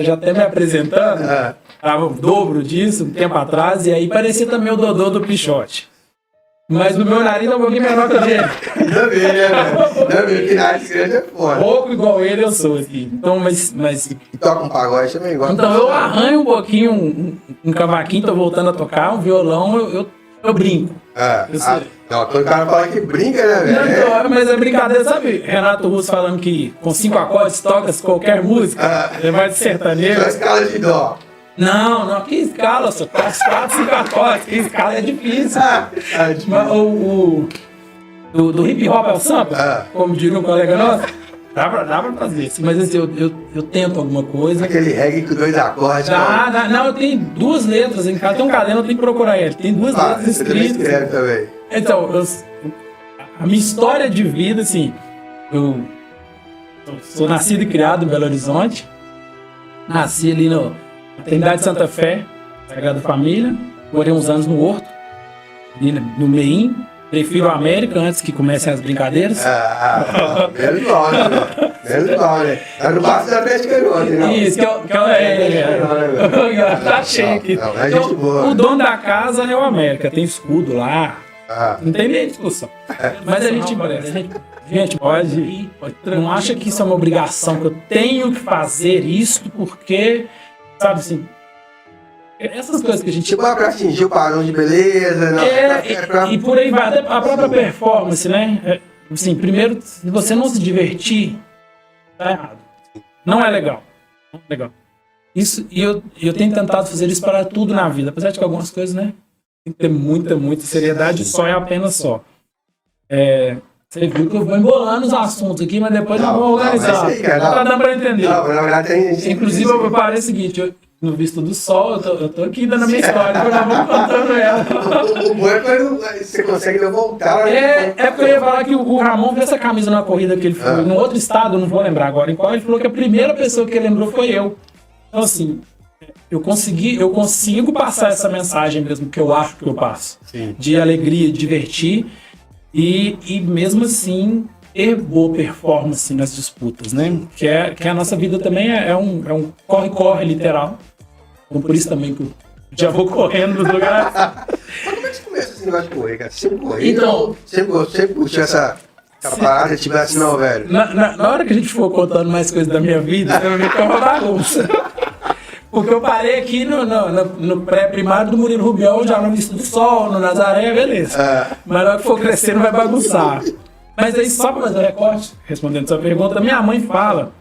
já até me apresentando, tava o dobro disso um tempo atrás, e aí parecia também o Dodô do Pichote. Mas o meu nariz é um pouquinho menor que o dele. Ainda bem, né, velho? Ainda bem que nariz grande é foda. Pouco igual ele eu sou, assim. Então, mas... E toca um pagode também, igual. Então eu arranho um pouquinho um cavaquinho, tô voltando a tocar, um violão, eu brinco. Não, quando o cara fala que brinca, né, velho? Não, mas é brincadeira, sabe? Renato Russo falando que com 5 acordes toca-se qualquer música, é mais de sertanejo. Só escala de dó. Não, que escala, só 4, 5 acordes, que escala é difícil. Do hip hop ao samba, como diria um colega nosso, dá pra fazer isso, mas assim, eu tento alguma coisa. Aquele reggae com 2 acordes. Não, eu tenho 2 letras em casa, tem um caderno, eu tenho que procurar ele, tem 2 letras escritas. Também. Então, a minha história de vida, assim, eu sou nascido e criado em Belo Horizonte, nasci ali na Trindade de Santa Fé, Sagrada Família, morei uns anos no Horto, ali no Meim, prefiro a América antes que comecem as brincadeiras. Belo nome, né? Tá no Baixo da Atlética ontem, não? Isso, tá cheio aqui. Então, o dono da casa é o América, tem escudo lá. Não tem nem discussão. Mas a gente pode. Não acha que isso é uma obrigação, que eu tenho que fazer isso porque, sabe assim. Essas coisas que a gente. Tipo, pra atingir o padrão de beleza, não. E por aí vai. A própria performance, né? Assim, primeiro, se você não se divertir, tá errado. Não é legal. Não é legal. Isso, e eu tenho tentado fazer isso para tudo na vida, apesar de que algumas coisas, né? Tem que ter muita seriedade, só é apenas só. Você viu que eu vou embolando os assuntos aqui, mas depois eu vou organizar. Não tá dando pra entender. Não, na verdade, inclusive, eu preparei o seguinte, no Visto do Sol, eu tô aqui dando a minha história, eu já vou contando ela. O bom é quando você consegue voltar. Porque eu ia falar que o Ramon fez essa camisa numa corrida que ele foi em outro estado, não vou lembrar agora em qual, ele falou que a primeira pessoa que ele lembrou foi eu. Então, assim, eu consigo passar essa mensagem mesmo que eu acho que eu passo. Sim. De alegria, de divertir e mesmo assim ter boa performance nas disputas, né? Que a nossa vida também é um corre-corre literal. Então por isso também que eu já vou correndo nos lugares. Mas como é que você começa esse negócio de correr, cara? Sempre correr? Então, sempre puxou essa parada, tipo assim, não, velho. Na hora que a gente for contando mais coisas da minha vida, você vai ver que é uma bagunça. Porque eu parei aqui no pré-primário do Murilo Rubião, já no Visto do Sol, no Nazaré, beleza. Mas na hora que for crescendo vai bagunçar. Mas aí, só para fazer o recorte, respondendo a sua pergunta, minha mãe fala,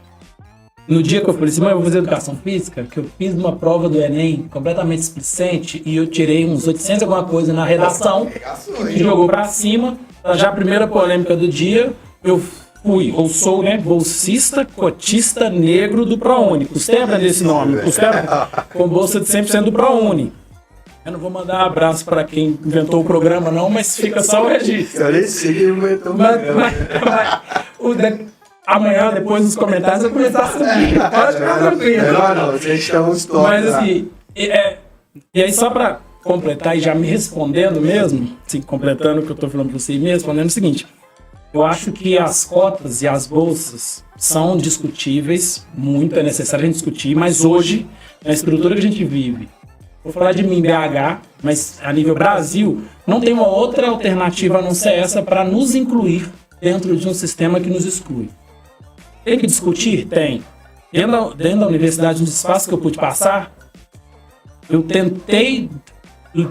no dia que eu falei assim, mãe, eu vou fazer educação física, que eu fiz uma prova do Enem completamente displicente e eu tirei uns 800 alguma coisa na redação, e jogou para cima. Já a primeira polêmica do dia, eu sou, né, bolsista, cotista negro do ProUni. Custei aprender esse nome, com bolsa de 100% do ProUni. Eu não vou mandar um abraço para quem inventou o programa, não, mas fica só o registro. Eu nem sei quem inventou o programa. Amanhã, depois nos comentários, eu vou começar a subir. Pode ficar tranquilo. Não, vocês estão stop. Mas assim, e aí só para completar e já me respondendo mesmo, assim, completando o que eu estou falando para você, me respondendo o seguinte: eu acho que as cotas e as bolsas são discutíveis, muito é necessário a gente discutir, mas hoje, na estrutura que a gente vive, vou falar de mim em BH, mas a nível Brasil, não tem uma outra alternativa a não ser essa para nos incluir dentro de um sistema que nos exclui. Tem que discutir? Tem. Dentro da universidade, nos espaços que eu pude passar, eu tentei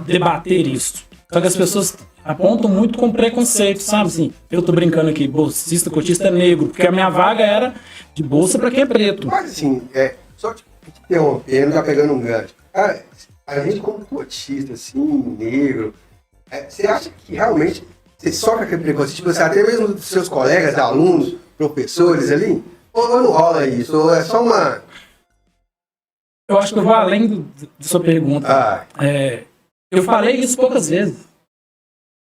debater isso. Só que as pessoas apontam muito com preconceito, sabe? Assim, eu tô brincando aqui, bolsista, cotista negro, porque a minha vaga era de bolsa para quem é preto. Mas assim, só te interrompendo, tá pegando um gancho. Cara, a gente como cotista, assim, negro, você acha que realmente você sofre aquele preconceito? Tipo, você até mesmo dos seus colegas, alunos, professores ali? Ou não rola isso? Ou é só uma... Eu acho que eu vou além da sua pergunta. Eu falei isso poucas vezes.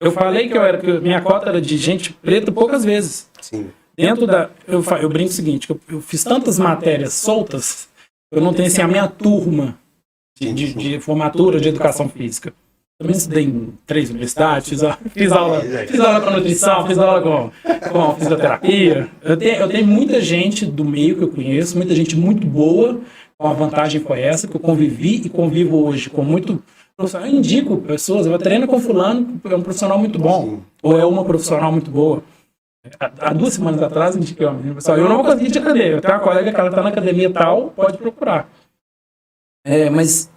Eu falei que minha cota era de gente preta poucas vezes. Sim. Eu brinco o seguinte, que eu fiz tantas matérias soltas, eu não tenho assim a minha turma de formatura de educação física. Também estudei em 3 universidades, fiz aula com nutrição, fiz aula com fisioterapia. Eu tenho muita gente do meio que eu conheço, muita gente muito boa, a vantagem foi essa, que eu convivi e convivo hoje com muito profissional. Eu indico pessoas, eu treino com fulano, é um profissional muito bom, sim, ou é uma profissional muito boa. Há 2 semanas atrás, eu indiquei uma menina, pessoal, eu não vou conseguir te atender, eu tenho uma colega que ela está na academia tal, pode procurar. Mas,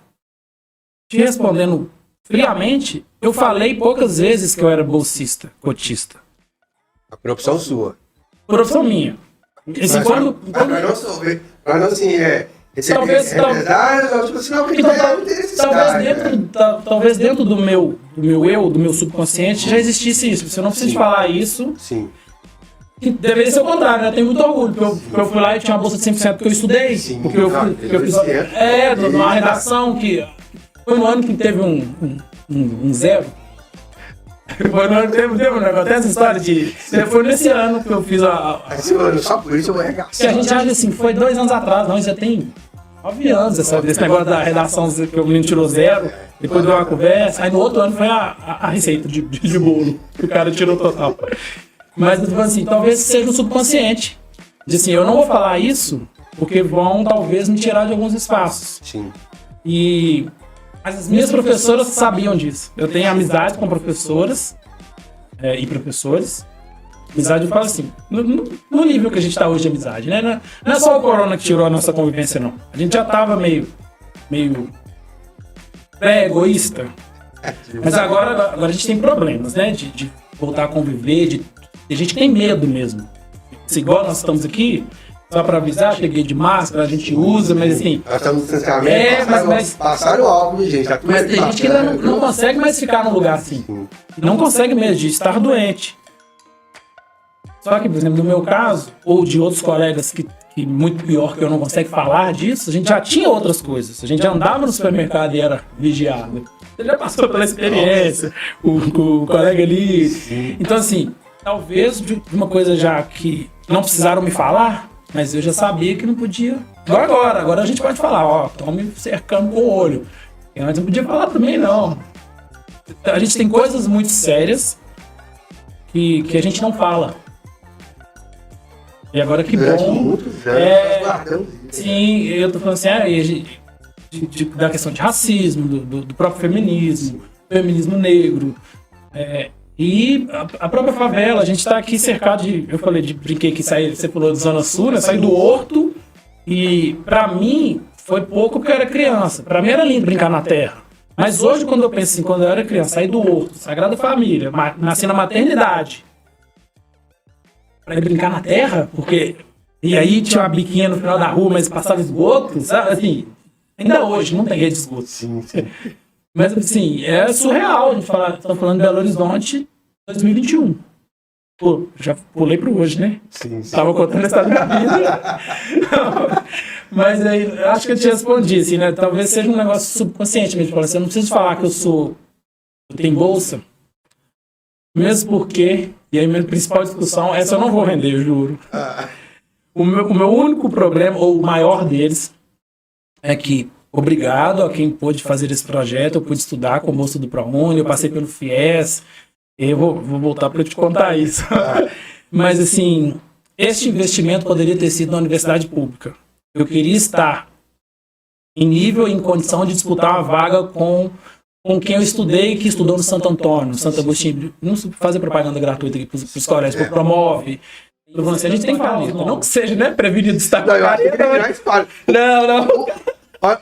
te respondendo friamente, eu falei poucas vezes que eu era bolsista, cotista. Por opção sua. Por opção minha. Assim, Para não assim, talvez dentro do meu subconsciente já existisse isso. Você não precisa falar isso. Sim. Deveria ser o contrário, né? Eu tenho muito orgulho, porque eu fui lá e tinha uma bolsa de 100% porque eu estudei. Sim, porque eu fiz numa redação que foi no ano que teve um zero. Foi no ano que teve um negócio. Tem essa história de. Foi nesse ano que eu fiz esse ano, só por isso eu vou arregaçar. Que a gente acha assim, foi 2 anos atrás, não, já tem 9 anos esse negócio da redação que o menino tirou 0, depois deu uma conversa, aí no outro ano foi a receita de bolo, que o cara tirou total. Mas assim, talvez seja o subconsciente. De assim, eu não vou falar isso porque vão talvez me tirar de alguns espaços. Sim. E as minhas professoras sabiam disso. Eu tenho amizade com professoras e professores. Amizade, eu falo assim, no nível que a gente está hoje de amizade, né? Não é só o corona que tirou a nossa convivência, não. A gente já estava meio egoísta. Mas agora a gente tem problemas, né? De voltar a conviver, tem gente que tem medo mesmo. Se igual nós estamos aqui, só para avisar, cheguei de máscara, a gente usa, mas assim... Nós estamos no distanciamento, passaram o álcool, gente. Mas tem gente que ainda não consegue mais ficar num lugar assim. Não consegue mesmo, de estar doente. Só que, por exemplo, no meu caso, ou de outros colegas que muito pior que eu não consigo falar disso, a gente já tinha outras coisas. A gente já andava no supermercado e era vigiado. Você já passou pela experiência, o colega ali. Sim. Então, assim, talvez de uma coisa já que não precisaram me falar, mas eu já sabia que não podia. Agora a gente pode falar, ó, estão me cercando com o olho. Mas não podia falar também, não. A gente tem coisas muito sérias que a gente não fala. E agora que durante bom. Muitos anos, sim, eu tô falando assim, da questão de racismo, do próprio feminismo negro. E a própria favela, a gente está aqui cercado de. Eu brinquei que você falou de Zona Sul, né? Saí do Horto. E pra mim foi pouco porque eu era criança. Pra mim era lindo brincar na terra. Mas hoje, quando eu penso assim, quando eu era criança, saí do Horto, Sagrada Família, nasci na maternidade. Pra ir brincar na terra, porque. E aí tinha uma biquinha no final da rua, mas passava esgoto, sabe? Assim, ainda hoje não tem rede de esgoto. Sim. Mas assim, é surreal a gente falar. Estamos falando de Belo Horizonte 2021. Pô, já pulei pro hoje, né? Sim. Tava contando a história da vida. Mas aí, acho que eu te respondi, assim, né? Talvez seja um negócio subconsciente mesmo. Assim, eu não preciso falar que eu tenho bolsa. Mesmo porque, e aí minha principal discussão, essa eu não vou render, eu juro. O meu único problema, ou o maior deles, é que, obrigado a quem pôde fazer esse projeto, eu pude estudar com o bolsa do ProUni, eu passei pelo FIES, eu vou voltar para te contar isso. Mas, assim, este investimento poderia ter sido na universidade pública. Eu queria estar em nível, em condição de disputar uma vaga com quem eu estudei, que estudou no Santo Antônio, no Santo Agostinho. Não fazer propaganda gratuita aqui para os colégios, promove. A gente tem que falar isso. Não que seja, né? Prevenido estar com a caneta. Não.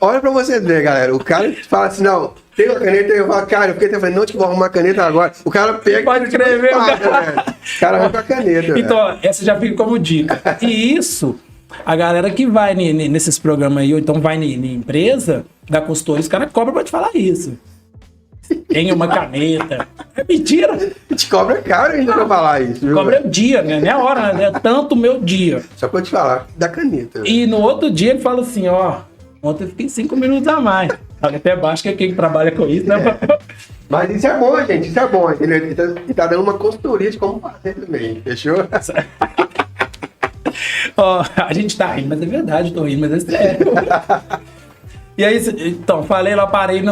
Olha pra você ver, galera. O cara fala assim, não, tem uma caneta, eu falo, cara, porque eu falei, não te vou arrumar a caneta agora. O cara pega. Pode escrever, o cara vai com a caneta. Então, essa já fica como dica. E isso, a galera que vai nesses programas aí, ou então vai na empresa, da consultoria, os caras cobram pra te falar isso. Tem uma caneta. É mentira. Te cobra caro ainda pra falar isso. Viu? Cobra o dia, né? Não é a hora, né? É tanto o meu dia. Só pra te falar da caneta. E no outro dia ele fala assim, ó, ontem eu fiquei 5 minutos a mais. Até baixo que é quem trabalha com isso, né? Mas isso é bom, gente. Isso é bom. Ele tá dando uma consultoria de como fazer também. Fechou? Ó, a gente tá rindo, mas é verdade, eu tô rindo, mas é sério. E aí, então, falei lá, parei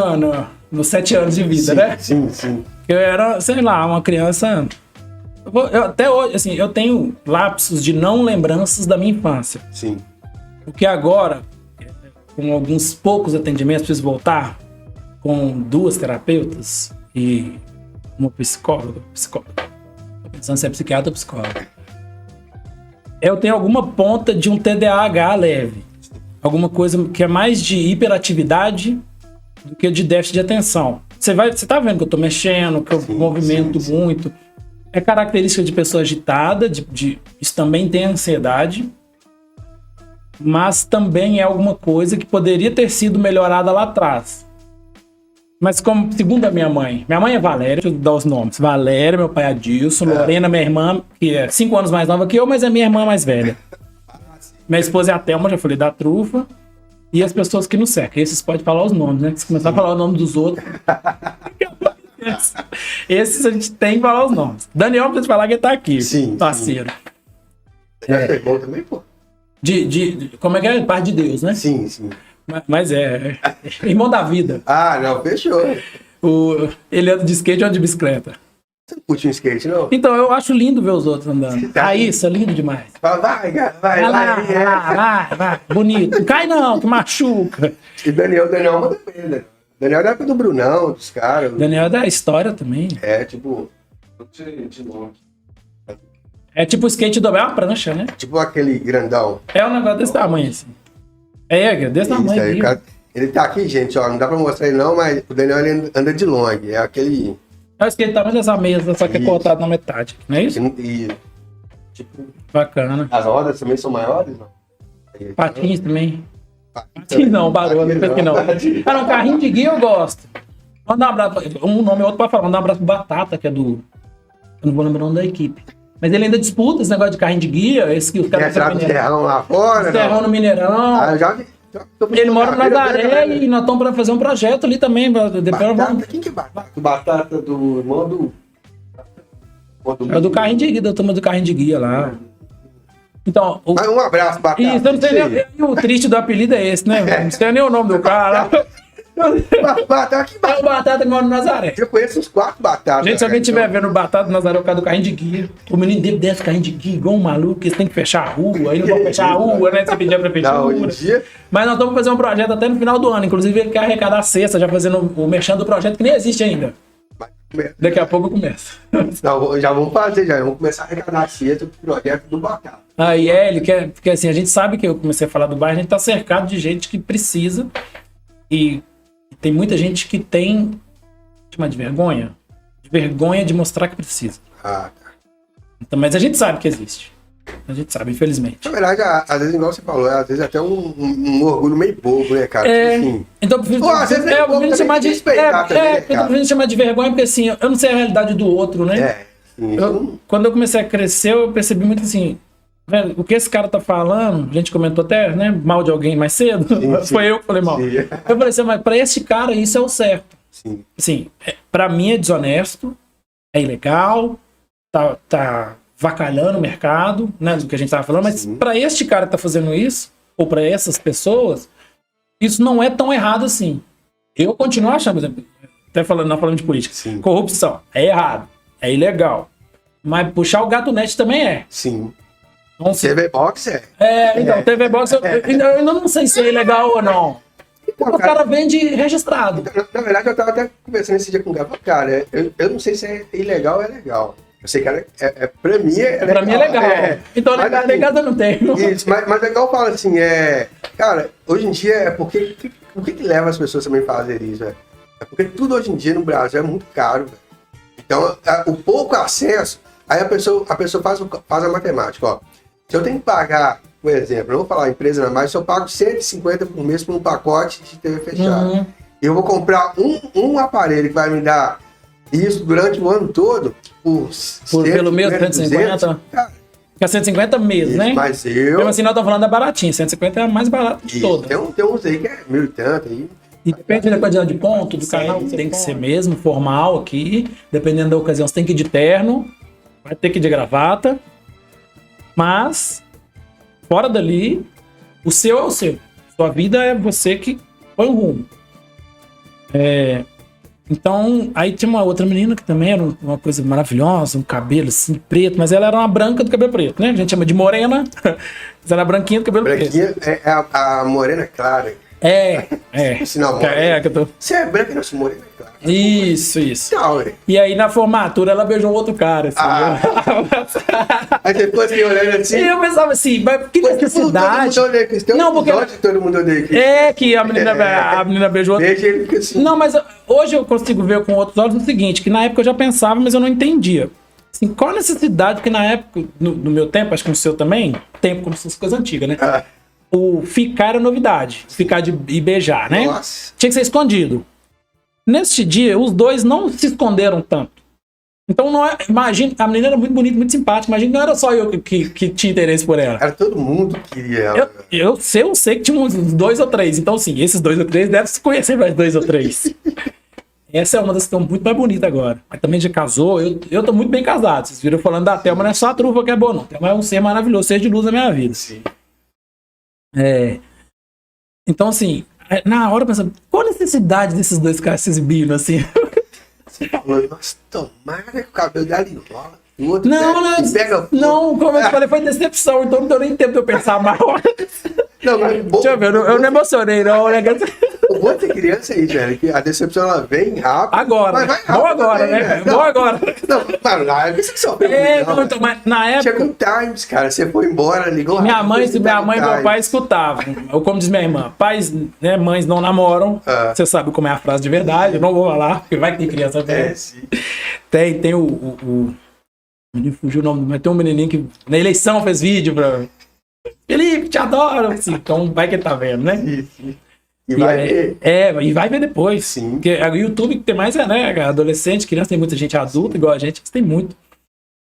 nos 7 anos de vida, sim, né? Sim. Eu era, sei lá, uma criança... Eu até hoje, assim, eu tenho lapsos de não lembranças da minha infância. Sim. Porque agora, com alguns poucos atendimentos, preciso voltar com 2 terapeutas e uma psicóloga. Tô pensando se é psiquiatra ou psicóloga. Eu tenho alguma ponta de um TDAH leve. Alguma coisa que é mais de hiperatividade do que de déficit de atenção. Você tá vendo que eu tô mexendo, que eu movimento muito. É característica de pessoa agitada, isso também tem ansiedade, mas também é alguma coisa que poderia ter sido melhorada lá atrás. Mas como, segundo a minha mãe é Valéria, deixa eu dar os nomes. Valéria, meu pai é Adilson, Lorena, minha irmã, que é 5 anos mais nova que eu, mas é minha irmã mais velha. Minha esposa é a Thelma, já falei da trufa. E as pessoas que nos cercam. Esses podem falar os nomes, né? Se começar a falar o nome dos outros. Esses a gente tem que falar os nomes. Daniel, precisa falar que ele tá aqui. Sim. Parceiro. É bom também, pô. Como é que é? Parte de Deus, né? Sim. Mas irmão da vida. Ah, não, fechou. Ele anda de skate ou anda de bicicleta? Você não curte um skate, não? Então, eu acho lindo ver os outros andando. Tá. Isso é lindo demais. Vai lá. Vai. Bonito. Não cai não, que machuca. E Daniel manda bem, né? Daniel é da época do Brunão, dos caras. Daniel é da história também. É, tipo... É tipo o skate do... É uma prancha, né? Tipo aquele grandão. É um negócio desse tamanho, assim. É desse tamanho. Aí, cara, ele tá aqui, gente, ó. Não dá pra mostrar ele não, mas o Daniel ele anda de long. É aquele... É o skate tamanho dessa mesa, só que é cortado na metade. Não é isso? E, tipo... Bacana. As rodas também são maiores, não? Patins também. Patins não, barulho, não pensa que não. Ah, não, carrinho de guia eu gosto. Manda um abraço, um nome é outro pra falar. Manda um abraço pro Batata, que é do... Eu não vou lembrar o nome da equipe. Mas ele ainda disputa esse negócio de carrinho de guia, esse que os caras... Quer entrar no terrão lá fora? Terrão no Mineirão. Ah, eu já vi. Ele mora no Nazaré e nós estamos para fazer um projeto ali também. Batata? Quem que é Batata? Batata do irmão do... É do carrinho de guia, da turma do carrinho de guia lá. Então, um abraço, Batata. Isso, eu não sei nem, e o triste do apelido é esse, né? Não sei nem o nome do cara. Batata, que É o Batata que mora no Nazaré. Eu conheço uns 4 batatas. Gente, se alguém estiver vendo o Batata do Nazaré, o cara do carrinho de guia, o menino dele desce carrinho de guia, igual um maluco, eles têm que fechar a rua, aí não vão fechar a rua, né? Você pedir a prefeitura. Não, hoje em dia... Mas nós estamos fazendo um projeto até no final do ano. Inclusive, ele quer arrecadar a cesta, já fazendo o merchan do projeto, que nem existe ainda. Daqui a pouco eu começo. Não, já vamos começar a arrecadar a cesta do projeto do Batata. Aí ele quer, porque assim, a gente sabe que eu comecei a falar do bairro, a gente tá cercado de gente que precisa e tem muita gente que tem, chamar de vergonha de mostrar que precisa. Ah, tá. Então, mas a gente sabe que existe. A gente sabe, infelizmente. Na verdade, às vezes, igual você falou, às vezes até um orgulho meio bobo, né, cara? É, tipo assim, então eu prefiro, às vezes eu prefiro chamar de respeitar também, né, eu prefiro chamar de vergonha porque assim, eu não sei a realidade do outro, né? Sim, quando eu comecei a crescer, eu percebi muito assim, velho, o que esse cara tá falando, a gente comentou até, né, mal de alguém mais cedo, foi eu que falei mal. Sim. Eu falei assim, mas pra esse cara isso é o certo. Sim. Assim, pra mim é desonesto, é ilegal, tá vacalhando o mercado, né, do que a gente tava falando, mas pra este cara que tá fazendo isso, ou pra essas pessoas, isso não é tão errado assim. Eu continuo achando, por exemplo, até nós falando de política, corrupção é errado, é ilegal, mas puxar o gato net também é. Sim. Então, TV Box então, TV Box, eu ainda não sei se é ilegal ou não. Então, O cara vende registrado. Na verdade, eu tava até conversando esse dia com o cara. Cara, eu não sei se é ilegal ou é legal. Eu sei que pra mim é legal. Pra mim é legal. Então, legado eu não tenho. Isso, mas legal fala assim, cara, hoje em dia, o que leva as pessoas também a fazer isso? É porque tudo hoje em dia no Brasil é muito caro, velho. Então, o pouco acesso, aí a pessoa faz a matemática, ó. Se eu tenho que pagar, por exemplo, não vou falar empresa não, mas se eu pago 150 por mês por um pacote de TV fechado, eu vou comprar um aparelho que vai me dar isso durante o ano todo, pelo mês 150? Que é 150 mês, né? Mas mesmo assim, nós estamos falando da baratinha, 150 é a mais barata de todas. Tem uns aí que é 1.000 e tanto aí. E depende da quantidade de ponto do canal, tem que ser mesmo, formal aqui. Dependendo da ocasião, você tem que ir de terno, vai ter que ir de gravata. Mas, fora dali, o seu é o seu. Sua vida é você que põe o rumo. Então, aí tinha uma outra menina que também era uma coisa maravilhosa, um cabelo assim, preto, mas ela era uma branca do cabelo preto, né? A gente chama de morena, mas ela era branquinha do cabelo preto. Branquinha é a morena clara. Sinal que eu tô... Você é branca e não se morena, claro. Isso. Não, ué. E aí na formatura ela beijou outro cara, assim. Aí depois que olhando assim. E eu pensava assim, mas que necessidade. Todo mundo odeia Cristo. Não, porque todo mundo odeia Cristo. é que a menina beijou outro. Deixa ele ficar assim. Não, mas hoje eu consigo ver com outros olhos o seguinte, que na época eu já pensava, mas eu não entendia. Assim, qual a necessidade, porque na época, no meu tempo, acho que no seu também, tempo como se fosse coisa antiga, né? O ficar era novidade. Ficar e beijar, né? Nossa. Tinha que ser escondido. Neste dia, os dois não se esconderam tanto. Então, não é, imagina, a menina era muito bonita, muito simpática. Imagina, não era só eu que tinha interesse por ela. Era todo mundo que queria ela. Eu sei que tinha uns 2 ou 3. Então, sim, esses 2 ou 3 devem se conhecer mais 2 ou 3. Essa é uma das que estão muito mais bonitas agora. Mas também já casou. Eu tô muito bem casado. Vocês viram falando da Thelma, não é só a trufa que é boa, não. Thelma é um ser maravilhoso, ser de luz da minha vida. Sim. Então, assim, na hora eu pensava, qual a necessidade desses dois caras se exibindo, assim? Você falou, nossa, tomara que o cabelo dela enrola. O outro não, como eu te falei, foi decepção, então não deu nem tempo de eu pensar mal. Não, mas Deixa eu ver, eu não emocionei, não. O bom de criança aí, velho, que a decepção ela vem rápido. Agora, mas vai rápido bom agora, também, né? Não, Bom agora. Não, mano, na época você sofreu Não, então, mas na época... Chegou um Times, cara, você foi embora, ligou Minha mãe e meu Times. pai escutavam. Ou como diz minha irmã, pais, né, mães não namoram. Você sabe como é a frase de verdade, eu não vou falar, porque vai que tem criança. Sim. Tem o me fugiu o nome, mas tem um menininho que na eleição fez vídeo pra... Felipe, te adoro! Assim, então vai que ele tá vendo, né? Isso. E vai ver. E vai ver depois. Sim. Porque o YouTube que tem mais né? Adolescente, criança, tem muita gente adulta, igual a gente, tem muito.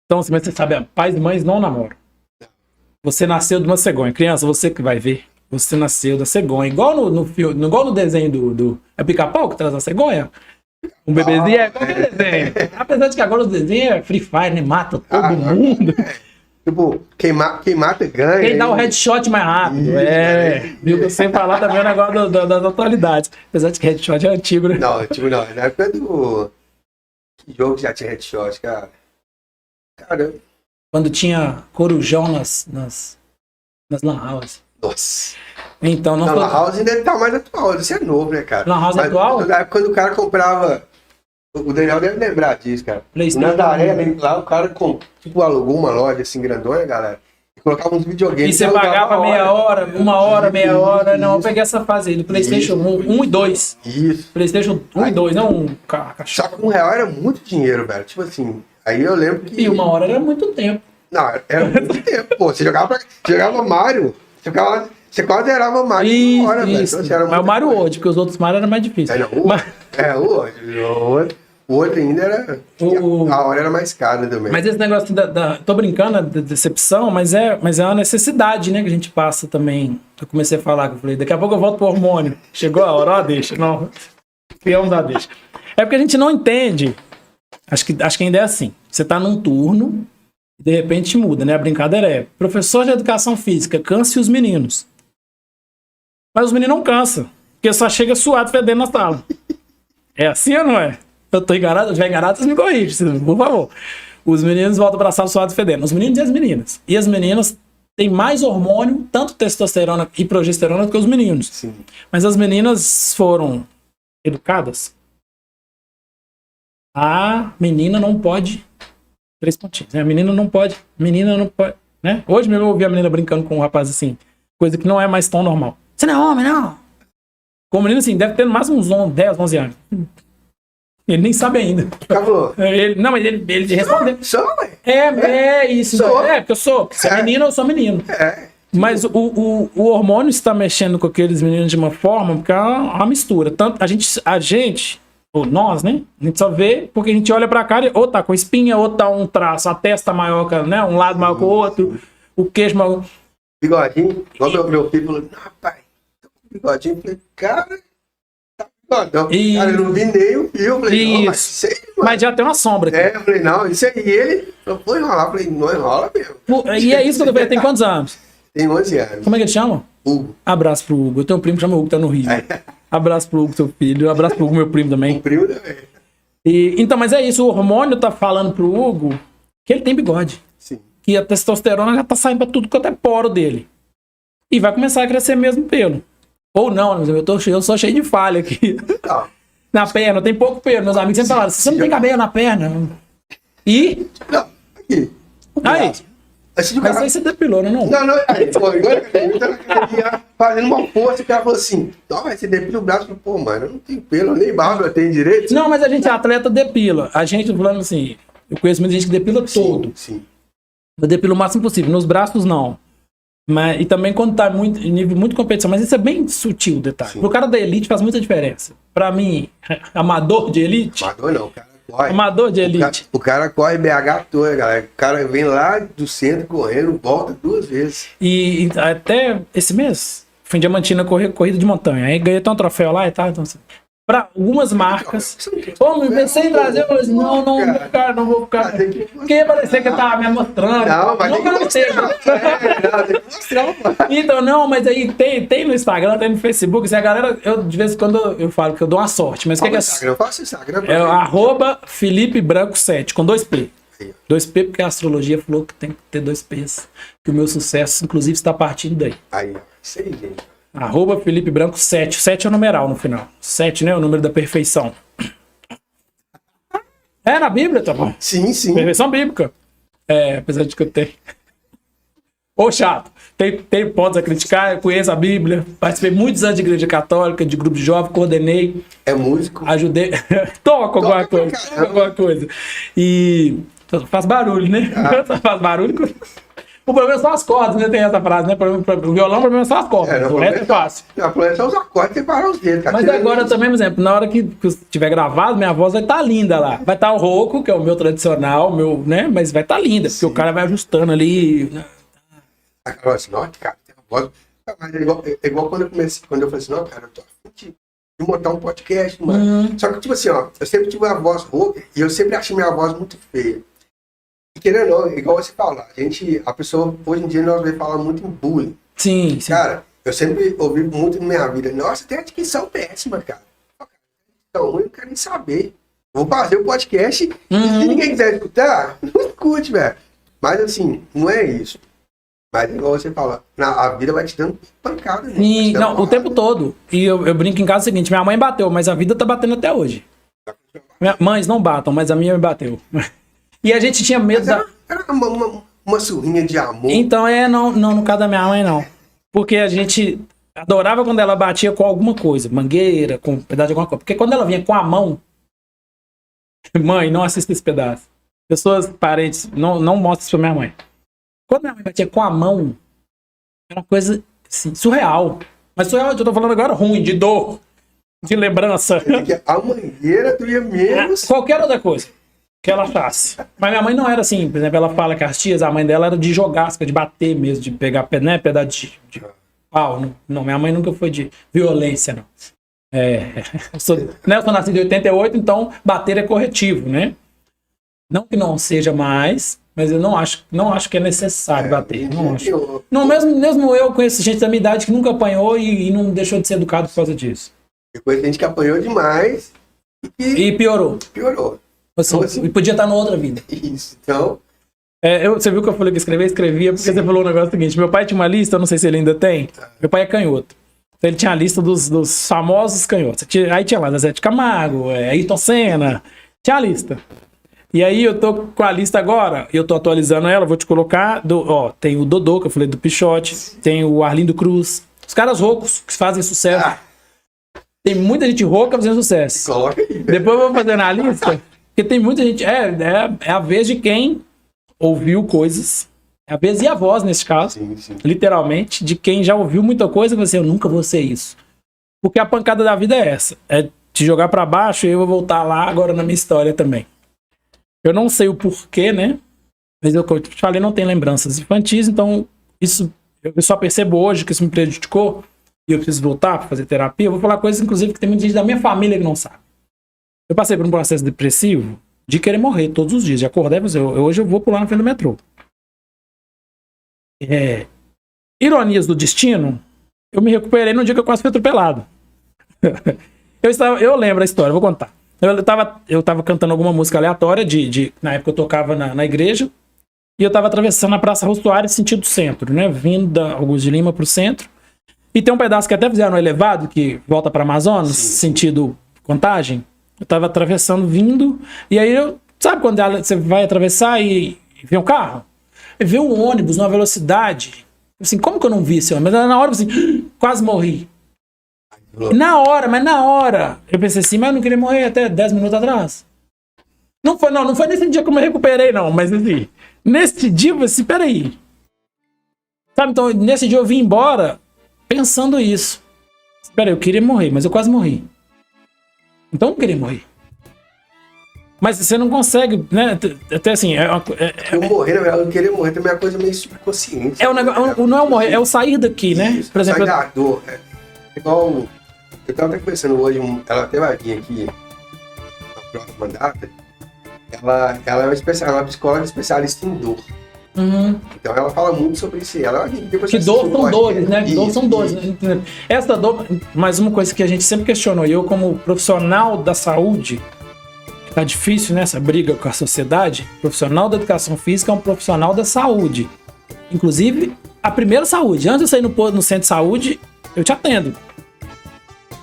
Então, assim, mas você sabe, pais e mães não namoram. Você nasceu de uma cegonha. Criança, você que vai ver. Você nasceu da cegonha. Igual no filme, igual no desenho do é Pica-Pau que traz a cegonha. Um bebezinho é qualquer desenho. Apesar de que agora o desenho é Free Fire, né? Mata todo mundo. Tipo, quem mata ganha. Quem dá o headshot mais rápido. Viu? Sem falar também o negócio das atualidades. Apesar de que headshot é antigo, né? Não, antigo não. Na época do... Que jogo já tinha headshot, cara? Caramba. Quando tinha corujão nas lan house. Nossa. Então, não Na lan house ainda tá mais atual. Isso é novo, né, cara? Lan house atual? Na época quando o cara comprava... O Daniel deve lembrar disso, cara. PlayStation. Na Nazaré, lá o cara alugou uma loja assim grandona, galera. E colocava uns videogames. E você pagava meia hora, meia hora. Não, eu peguei essa fase aí do PlayStation 1 e 2. Isso. PlayStation 1 e 2, não um Só que R$1 era muito dinheiro, velho. Tipo assim, aí eu lembro que... E 1 hora era muito tempo. Não, era muito tempo, pô. Você jogava Mario, você quase zerava Mario em 1 hora, velho. Então, mas o Mario hoje, porque os outros Mario eram mais difíceis. O outro ainda era... A hora era mais cara também. Mas esse negócio tô brincando, da decepção, mas é uma necessidade, né, que a gente passa também. Eu comecei a falar, que eu falei, daqui a pouco eu volto pro hormônio. Chegou a hora, ó, deixa. Não, peão dá deixa. É porque a gente não entende. Acho que ainda é assim. Você tá num turno, e de repente muda, né? A brincadeira é, professor de educação física, canse os meninos. Mas os meninos não cansam, porque só chega suado fedendo na sala. É assim ou não é? Eu tô enganado, se estiver enganado, vocês me corrigem, por favor. Os meninos voltam pra sala suado fedendo. Os meninos e as meninas. E as meninas têm mais hormônio, tanto testosterona e progesterona, do que os meninos. Sim. Mas as meninas foram educadas. A menina não pode... 3 pontinhos. A menina não pode... Né? Hoje mesmo eu ouvi a menina brincando com um rapaz assim, coisa que não é mais tão normal. Você não é homem, não? Com o menino assim, deve ter no máximo uns 10, 11 anos. Ele nem sabe ainda. Acabou. Mas ele respondeu. Sou, ué. Isso. Sou. Porque eu sou. Você é menino, eu sou menino. Mas o hormônio está mexendo com aqueles meninos de uma forma, porque é uma mistura. Tanto a gente, ou nós, né? A gente só vê porque a gente olha pra cara e ou tá com espinha, ou tá um traço, a testa maior, né? Um lado maior que o outro, o queijo maior. Bigodinho, igual meu filho falou, rapaz, bigodinho, eu falei, cara, tá bigodão. Cara, eu não vi nem o fio, eu falei, não, mas isso aí, mano. Mas já tem uma sombra aqui. Eu falei, não, isso aí, e ele, eu vou enrolar, eu falei, não enrola mesmo. E é isso que eu tô vendo, tem quantos anos? Tem 11 anos. Como é que ele chama? Hugo. Abraço pro Hugo, eu tenho um primo que chama Hugo, tá no Rio. Abraço pro Hugo, seu filho, abraço pro Hugo, meu primo também. O primo também. Então, mas é isso, o hormônio tá falando pro Hugo que ele tem bigode. Sim. Que a testosterona já tá saindo pra tudo quanto é poro dele. E vai começar a crescer mesmo pelo. Ou não, eu sou cheio de falha aqui. Não. Na perna, tem pouco pelo. Meus amigos sempre falaram, você não tem cabelo na perna. E? Não, aqui. Aí. Assim, Mas aí você depilou, não? Não, aí, pô, agora eu tava fazendo uma força, o cara falou assim, não, mas você depila o braço, pô, mano, eu não tenho pelo, nem barba eu tenho direito. Não, mas a gente é atleta, depila. A gente, falando assim, eu conheço muita gente que depila todo. Sim. Eu depilo o máximo possível. Nos braços, não. Mas, e também quando tá muito, em nível muito competição. Mas isso é bem sutil o detalhe. Sim. Pro cara da elite faz muita diferença. Pra mim, amador de elite... Amador não, cara. Corre. Amador de elite. O cara corre BH toda, galera. O cara vem lá do centro correndo, volta 2 vezes. E até esse mês, fui em Diamantina correr corrida de montanha. Aí ganhei até um troféu lá e tal. Então, assim, pra algumas marcas. Pô, me pensei em trazer, eu falei assim, não vou ficar. Porque ia parecer que eu tava me mostrando. Não, mas tem que mostrar. Tem que mostrar. Então, não, mas aí tem no Instagram, tem no Facebook. Assim, a galera, eu de vez em quando eu falo que eu dou uma sorte. Mas o que é Instagram? Eu faço Instagram. É @FelipeBranco7, com 2P. 2P, porque a astrologia falou que tem que ter 2Ps. Que o meu sucesso, inclusive, está partindo daí. Aí, isso aí, gente. @FelipeBranco7. 7 é o numeral no final. 7, né? O número da perfeição. É na Bíblia, tá bom? Sim. Perfeição bíblica. É, apesar de que eu tenho. Ô, chato. Tem pontos a criticar. Eu conheço a Bíblia. Participei muitos anos de igreja católica, de grupo de jovem, coordenei. É músico. Ajudei. Toco alguma coisa. E. Faz barulho, né? Faz barulho. O problema são as cordas, né? Tem essa frase, né? O violão, o problema são as cordas. O resto é fácil. O problema são os acordes e parar os dedos, cara. Mas agora também, por exemplo, na hora que estiver gravado, minha voz vai estar linda lá. Vai estar o rouco, que é o meu tradicional, né? Mas vai estar linda, porque o cara vai ajustando ali. A Carol assim, não, cara, tem uma voz. Mas é igual quando eu comecei, quando eu falei assim, não, cara, eu tô afim de montar um podcast, mano. Só que, tipo assim, ó, eu sempre tive uma voz rouca e eu sempre achei minha voz muito feia. E querendo ou não, igual você fala, a pessoa, hoje em dia, nós vamos falar muito em bullying. Sim. Cara, eu sempre ouvi muito na minha vida, nossa, tem uma dicção péssima, cara. Então, eu não quero nem saber. Vou fazer o podcast e se ninguém quiser escutar, não escute, velho. Mas assim, não é isso. Mas igual você fala, a vida vai te dando pancada. Né? Sim, não, o tempo todo. E eu brinco em casa o seguinte, minha mãe bateu, mas a vida tá batendo até hoje. Mães não batam, mas a minha me bateu. E a gente tinha medo era uma surrinha de amor. Então, não, no caso da minha mãe, não. Porque a gente adorava quando ela batia com alguma coisa, mangueira, com um pedaço de alguma coisa. Porque quando ela vinha com a mão, mãe, não assista esse pedaço. Pessoas, parentes, não mostra isso pra minha mãe. Quando minha mãe batia com a mão, era uma coisa assim, surreal. Mas surreal, eu tô falando agora ruim, de dor, de lembrança. A mangueira doía menos. Qualquer outra coisa que ela achasse. Mas minha mãe não era assim. Por exemplo, ela fala que as tias, a mãe dela era de jogasca, de bater mesmo, de pegar, né, pedaço de pau. Não, minha mãe nunca foi de violência, não. Eu sou nascido em 88, então bater é corretivo, né? Não que não seja mais, mas eu não acho que é necessário bater. Não acho. Não, mesmo eu conheço gente da minha idade que nunca apanhou e não deixou de ser educado por causa disso. Depois a gente que apanhou demais e piorou. Assim, e podia estar na outra vida. Isso, então... você viu que eu falei que escrevia, porque você falou um negócio seguinte. Meu pai tinha uma lista, eu não sei se ele ainda tem. Meu pai é canhoto. Então ele tinha a lista dos famosos canhotos. Aí tinha lá Zé de Camargo, Ayrton Senna. Tinha a lista. E aí eu tô com a lista agora, eu tô atualizando ela, vou te colocar, tem o Dodô, que eu falei do Pichote, tem o Arlindo Cruz, os caras roucos que fazem sucesso. Tem muita gente rouca fazendo sucesso. Coloca aí. Depois eu vou fazer na lista, porque tem muita gente, é a vez de quem ouviu coisas, é a vez e a voz nesse caso, sim. Literalmente, de quem já ouviu muita coisa e você, eu nunca vou ser isso. Porque a pancada da vida é essa, é te jogar pra baixo e eu vou voltar lá agora na minha história também. Eu não sei o porquê, né? Mas eu te falei, não tem lembranças infantis, então isso eu só percebo hoje que isso me prejudicou e eu preciso voltar para fazer terapia. Eu vou falar coisas, inclusive, que tem muita gente da minha família que não sabe. Eu passei por um processo depressivo de querer morrer todos os dias, de acordar e dizer, hoje eu vou pular na frente do metrô. Ironias do destino, eu me recuperei no dia que eu quase fui atropelado. Eu lembro a história, vou contar. Eu tava cantando alguma música aleatória, na época eu tocava na igreja, e eu tava atravessando a Praça Rosuário sentido centro, né? Vindo da Augusto de Lima pro centro. E tem um pedaço que até fizeram no elevado, que volta para Amazonas, sentido Contagem. Eu tava atravessando, vindo, e aí sabe quando você vai atravessar e vê um carro? E vê um ônibus numa velocidade. Assim, como que eu não vi esse ônibus? Mas na hora, assim, quase morri. Na hora, eu pensei assim, mas eu não queria morrer até 10 minutos atrás. Não foi nesse dia que eu me recuperei, não, mas assim, nesse dia eu falei assim, peraí. Sabe, então, nesse dia eu vim embora pensando isso. Peraí, eu queria morrer, mas eu quase morri. Então eu não queria morrer. Mas você não consegue, né? Até assim. Eu morrer, na verdade, eu querer morrer também é uma coisa meio subconsciente. Não é o morrer, é o sair daqui, né? Isso, por exemplo, sair da dor. Igual. Eu tava até conversando hoje, ela até vai vir aqui na próxima data. Ela é uma psicóloga especialista em dor. Uhum. Então ela fala muito sobre isso. Que dor são dores, né? Dor são dores. Né? Essa dor, mais uma coisa que a gente sempre questionou, e eu como profissional da saúde, tá difícil, né? Essa briga com a sociedade. Profissional da educação física é um profissional da saúde. Inclusive, a primeira saúde. Antes de eu sair no centro de saúde, eu te atendo.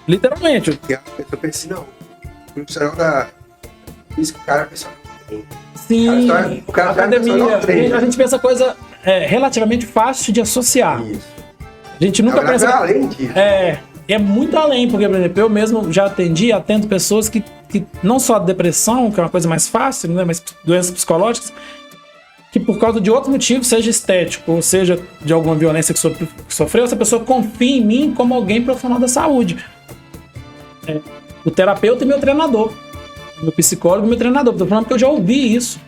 Literalmente. E a pessoa pensa assim, não, o profissional da física, o cara pensa. Sim, academia. A gente pensa coisa relativamente fácil de associar. Isso. A gente nunca pensa. É além disso. É muito além, porque, por exemplo, eu mesmo já atendo pessoas que não só depressão, que é uma coisa mais fácil, né, mas doenças psicológicas, que por causa de outros motivos, seja estético, ou seja de alguma violência que sofreu, essa pessoa confia em mim como alguém profissional da saúde. O terapeuta e meu treinador. Meu psicólogo e meu treinador. Tô falando porque eu já ouvi isso.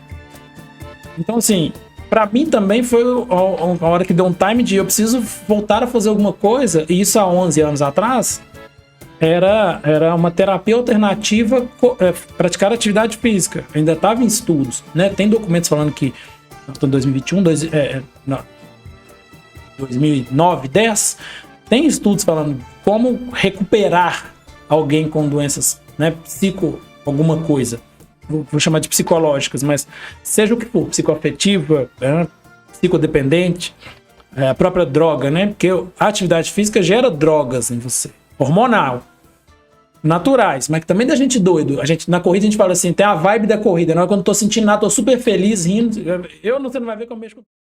Então, assim, pra mim também foi a hora que deu um time de eu preciso voltar a fazer alguma coisa. E isso há 11 anos atrás era uma terapia alternativa, praticar atividade física. Ainda estava em estudos, né? Tem documentos falando que em 2021, 2009, 10, tem estudos falando como recuperar alguém com doenças, né, alguma coisa, vou chamar de psicológicas, mas seja o que for, psicoafetiva, psicodependente, a própria droga, né? Porque a atividade física gera drogas em você, hormonal, naturais, mas que também da gente doido. Na corrida a gente fala assim, tem a vibe da corrida, não é quando eu tô sentindo nada, tô super feliz, rindo, você não vai ver que eu mexo com